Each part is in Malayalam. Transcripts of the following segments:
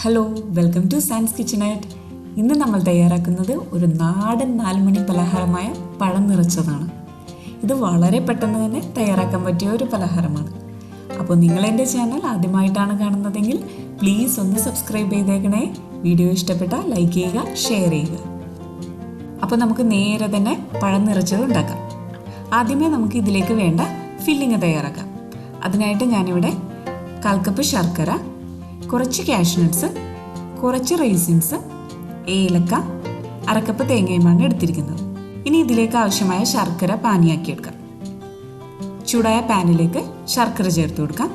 Hello, welcome to science kitchenette. ഇന്ന് നമ്മൾ തയ്യാറാക്കുന്നത് ഒരു നാടൻ 4 മണി പലഹാരമായ പഴം നിറച്ചതാണ്. ഇത് വളരെ പെട്ടെന്ന് തന്നെ തയ്യാറാക്കാൻ പറ്റിയ ഒരു പലഹാരമാണ്. അപ്പോൾ നിങ്ങൾ എൻ്റെ ചാനൽ ആദ്യമായിട്ടാണ് കാണുന്നതെങ്കിൽ പ്ലീസ് ഒന്ന് സബ്സ്ക്രൈബ് ചെയ്തേക്കണേ. വീഡിയോ ഇഷ്ടപ്പെട്ടാൽ ലൈക്ക് ചെയ്യുക, ഷെയർ ചെയ്യുക. അപ്പോൾ നമുക്ക് നേരെ തന്നെ പഴം നിറച്ചത് ഉണ്ടാക്കാം. ആദ്യമേ നമുക്ക് ഇതിലേക്ക് വേണ്ട ഫില്ലിങ് തയ്യാറാക്കാം. അതിനായിട്ട് ഞാനിവിടെ 1/4 കപ്പ് ശർക്കര, കുറച്ച് കാഷ്യൂ നട്ട്സ്, കുറച്ച് റൈസിൻസ്, ഏലക്ക, 1/2 കപ്പ് തേങ്ങയുമാണ് എടുത്തിരിക്കുന്നത്. ഇനി ഇതിലേക്ക് ആവശ്യമായ ശർക്കര പാനിയാക്കിയെടുക്കാം. ചൂടായ പാനിലേക്ക് ശർക്കര ചേർത്ത് കൊടുക്കാം.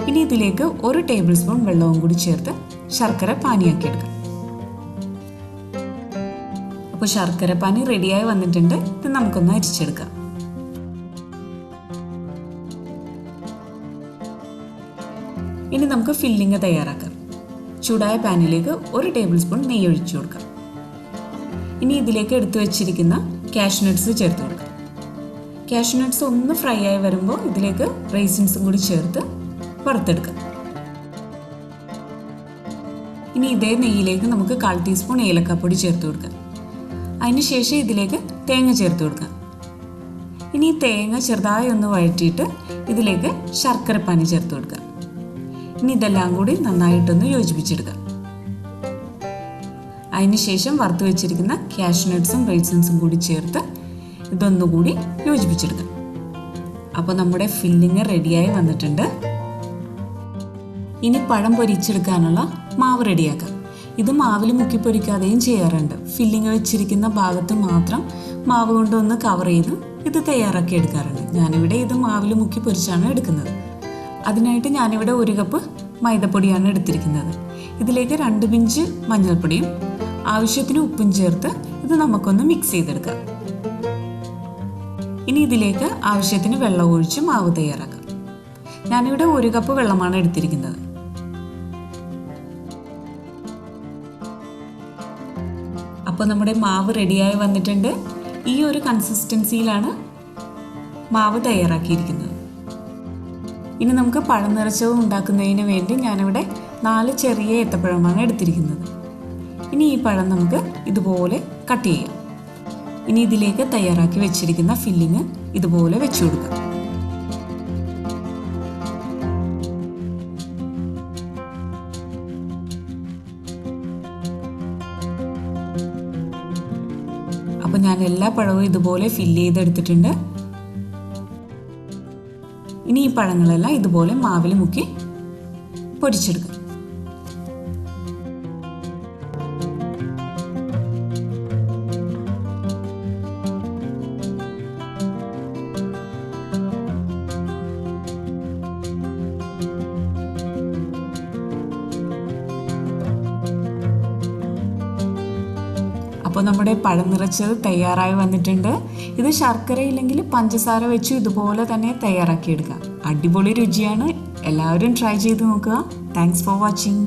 ഇനി ഇതിലേക്ക് 1 ടേബിൾ സ്പൂൺ വെള്ളവും കൂടി ചേർത്ത് ശർക്കര പാനിയാക്കിയെടുക്കാം. അപ്പോൾ ശർക്കര പാനി റെഡിയായി വന്നിട്ടുണ്ട്. ഇത് നമുക്കൊന്ന് അരിച്ചെടുക്കാം. ഇനി നമുക്ക് ഫില്ലിങ് തയ്യാറാക്കാം. ചൂടായ പാനിലേക്ക് 1 ടേബിൾ സ്പൂൺ നെയ്യ് ഒഴിച്ചു കൊടുക്കാം. ഇനി ഇതിലേക്ക് എടുത്തു വെച്ചിരിക്കുന്ന കാഷ്യൂ നട്ട്സ് ചേർത്ത് കൊടുക്കാം. കാഷ്യൂ നട്ട്സ് ഒന്ന് ഫ്രൈ ആയി വരുമ്പോൾ ഇതിലേക്ക് റൈസിൻസും കൂടി ചേർത്ത് വറുത്തെടുക്കാം. ഇനി ഇതേ നെയ്യിലേക്ക് നമുക്ക് 1/4 ടീസ്പൂൺ ഏലക്കാപ്പൊടി ചേർത്ത് കൊടുക്കാം. അതിനുശേഷം ഇതിലേക്ക് തേങ്ങ ചേർത്ത് കൊടുക്കാം. ഇനി ഈ തേങ്ങ ചെറുതായി ഒന്ന് വഴറ്റിയിട്ട് ഇതിലേക്ക് ശർക്കര പാനി ചേർത്ത് കൊടുക്കാം. ഇനി ഇതെല്ലാം കൂടി നന്നായിട്ടൊന്ന് യോജിപ്പിച്ചെടുക്കാം. അതിനുശേഷം വറുത്ത് വെച്ചിരിക്കുന്ന കാഷ്യൂ നട്ട്സും റൈസിൻസും കൂടി ചേർത്ത് ഇതൊന്നുകൂടി യോജിപ്പിച്ചെടുക്കാം. അപ്പോൾ നമ്മുടെ ഫില്ലിങ് റെഡിയായി വന്നിട്ടുണ്ട്. ഇനി പഴം പൊരിച്ചെടുക്കാനുള്ള മാവ് റെഡിയാക്കാം. ഇത് മാവിൽ മുക്കി പൊരിക്കാതെയും ചെയ്യാറുണ്ട്. ഫില്ലിങ് വെച്ചിരിക്കുന്ന ഭാഗത്ത് മാത്രം മാവ് കൊണ്ടൊന്ന് കവർ ചെയ്ത് ഇത് തയ്യാറാക്കി എടുക്കാറുണ്ട്. ഞാനിവിടെ ഇത് മാവിൽ മുക്കി പൊരിച്ചാണ് എടുക്കുന്നത്. അതിനായിട്ട് ഞാനിവിടെ 1 കപ്പ് മൈദപ്പൊടിയാണ് എടുത്തിരിക്കുന്നത്. ഇതിലേക്ക് 2 പിഞ്ച് മഞ്ഞൾപ്പൊടിയും ആവശ്യത്തിന് ഉപ്പും ചേർത്ത് ഇത് നമുക്കൊന്ന് മിക്സ് ചെയ്തെടുക്കാം. ഇനി ഇതിലേക്ക് ആവശ്യത്തിന് വെള്ളം ഒഴിച്ച് മാവ് തയ്യാറാക്കാം. ഞാനിവിടെ 1 കപ്പ് വെള്ളമാണ് എടുത്തിരിക്കുന്നത്. അപ്പോൾ നമ്മുടെ മാവ് റെഡിയായി വന്നിട്ടുണ്ട്. ഈ ഒരു കൺസിസ്റ്റൻസിയിലാണ് മാവ് തയ്യാറാക്കിയിരിക്കുന്നത്. ഇനി നമുക്ക് പഴം നിറച്ചത് ഉണ്ടാക്കുന്നതിന് വേണ്ടി ഞാനിവിടെ 4 ചെറിയ ഏത്തപ്പഴമാണ് എടുത്തിരിക്കുന്നത്. ഇനി ഈ പഴം നമുക്ക് ഇതുപോലെ കട്ട് ചെയ്യാം. ഇനി ഇതിലേക്ക് തയ്യാറാക്കി വെച്ചിരിക്കുന്ന ഫില്ലിങ് ഇതുപോലെ വെച്ചു കൊടുക്കാം. അപ്പോൾ ഞാൻ എല്ലാ പഴവും ഇതുപോലെ ഫില്ല് ചെയ്തെടുത്തിട്ടുണ്ട്. ഇനി ഈ പഴങ്ങളെല്ലാം ഇതുപോലെ മാവിൽ മുക്കി പൊരിച്ചെടുക്കാം. അപ്പോൾ നമ്മുടെ പഴം നിറച്ചത് തയ്യാറായി വന്നിട്ടുണ്ട്. ഇത് ശർക്കര ഇല്ലെങ്കിൽ പഞ്ചസാര വെച്ച് ഇതുപോലെ തന്നെ തയ്യാറാക്കിയെടുക്കാം. അടിപൊളി രുചിയാണ്. എല്ലാവരും ട്രൈ ചെയ്ത് നോക്കുക. Thanks for watching.